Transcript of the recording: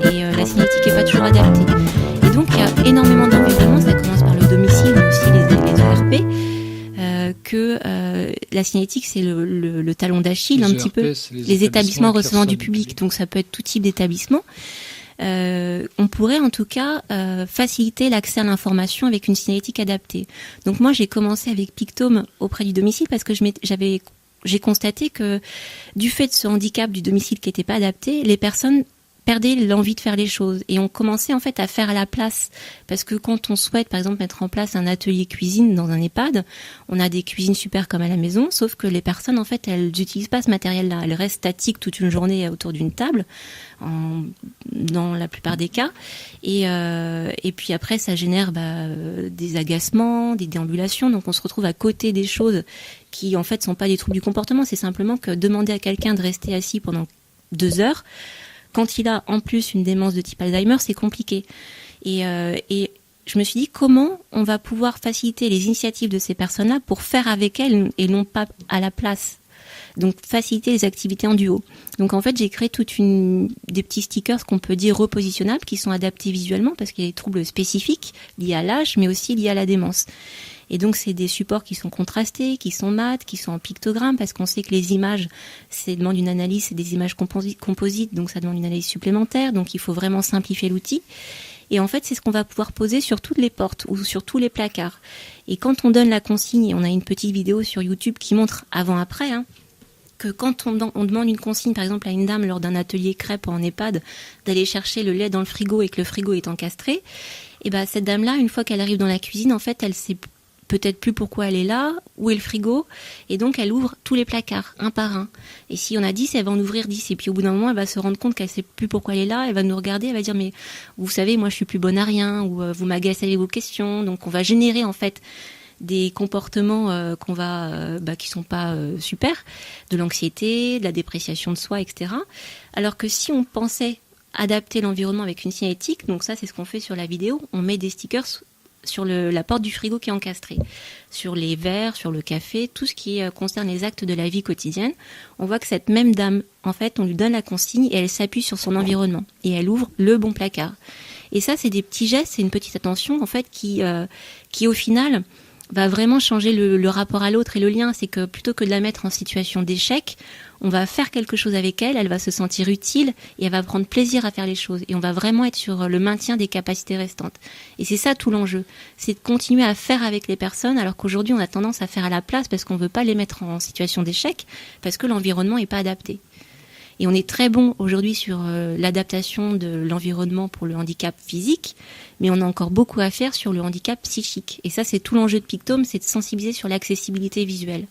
et la signalétique n'est pas toujours adaptée. Et donc il y a énormément d'environnements, ça commence par le domicile, mais aussi les ERP, que la signalétique c'est le talon d'Achille, un petit peu, les établissements recevant du public, donc ça peut être tout type d'établissement. On pourrait en tout cas faciliter l'accès à l'information avec une signalétique adaptée. Donc moi j'ai commencé avec Pictome auprès du domicile parce que j'ai constaté que du fait de ce handicap du domicile qui n'était pas adapté, les personnes perdaient l'envie de faire les choses et on commençait en fait à faire à la place, parce que quand on souhaite par exemple mettre en place un atelier cuisine dans un EHPAD, on a des cuisines super comme à la maison, sauf que les personnes en fait elles n'utilisent pas ce matériel-là, elles restent statiques toute une journée autour d'une table dans la plupart des cas et puis après ça génère des agacements, des déambulations, donc on se retrouve à côté des choses qui en fait sont pas des troubles du comportement, c'est simplement que demander à quelqu'un de rester assis pendant 2 heures quand il a en plus une démence de type Alzheimer, c'est compliqué. Et je me suis dit comment on va pouvoir faciliter les initiatives de ces personnes-là pour faire avec elles et non pas à la place. Donc faciliter les activités en duo. Donc en fait j'ai créé des petits stickers qu'on peut dire repositionnables qui sont adaptés visuellement parce qu'il y a des troubles spécifiques liés à l'âge mais aussi liés à la démence. Et donc c'est des supports qui sont contrastés, qui sont mat, qui sont en pictogramme parce qu'on sait que les images, ça demande une analyse, c'est des images composites, donc ça demande une analyse supplémentaire, donc il faut vraiment simplifier l'outil. Et en fait c'est ce qu'on va pouvoir poser sur toutes les portes ou sur tous les placards. Et quand on donne la consigne, et on a une petite vidéo sur YouTube qui montre avant-après, que quand on demande une consigne, par exemple à une dame lors d'un atelier crêpes en EHPAD, d'aller chercher le lait dans le frigo et que le frigo est encastré, et cette dame-là, une fois qu'elle arrive dans la cuisine, en fait, elle sait peut-être plus pourquoi elle est là, où est le frigo, et donc elle ouvre tous les placards, un par un. Et si on a 10, elle va en ouvrir 10, et puis au bout d'un moment, elle va se rendre compte qu'elle sait plus pourquoi elle est là, elle va nous regarder, elle va dire, mais vous savez, moi je suis plus bonne à rien, ou vous m'agacez avec vos questions, donc on va générer en fait des comportements qui sont pas super, de l'anxiété, de la dépréciation de soi, etc. Alors que si on pensait adapter l'environnement avec une signalétique, donc ça c'est ce qu'on fait sur la vidéo, on met des stickers sur la porte du frigo qui est encastrée, sur les verres, sur le café, tout ce qui concerne les actes de la vie quotidienne. On voit que cette même dame, en fait, on lui donne la consigne et elle s'appuie sur son environnement et elle ouvre le bon placard. Et ça, c'est des petits gestes, c'est une petite attention, en fait, qui au final va vraiment changer le rapport à l'autre et le lien. C'est que plutôt que de la mettre en situation d'échec, on va faire quelque chose avec elle, elle va se sentir utile et elle va prendre plaisir à faire les choses. Et on va vraiment être sur le maintien des capacités restantes. Et c'est ça tout l'enjeu, c'est de continuer à faire avec les personnes alors qu'aujourd'hui on a tendance à faire à la place parce qu'on ne veut pas les mettre en situation d'échec parce que l'environnement n'est pas adapté. Et on est très bon aujourd'hui sur l'adaptation de l'environnement pour le handicap physique, mais on a encore beaucoup à faire sur le handicap psychique. Et ça, c'est tout l'enjeu de Pictome, c'est de sensibiliser sur l'accessibilité visuelle.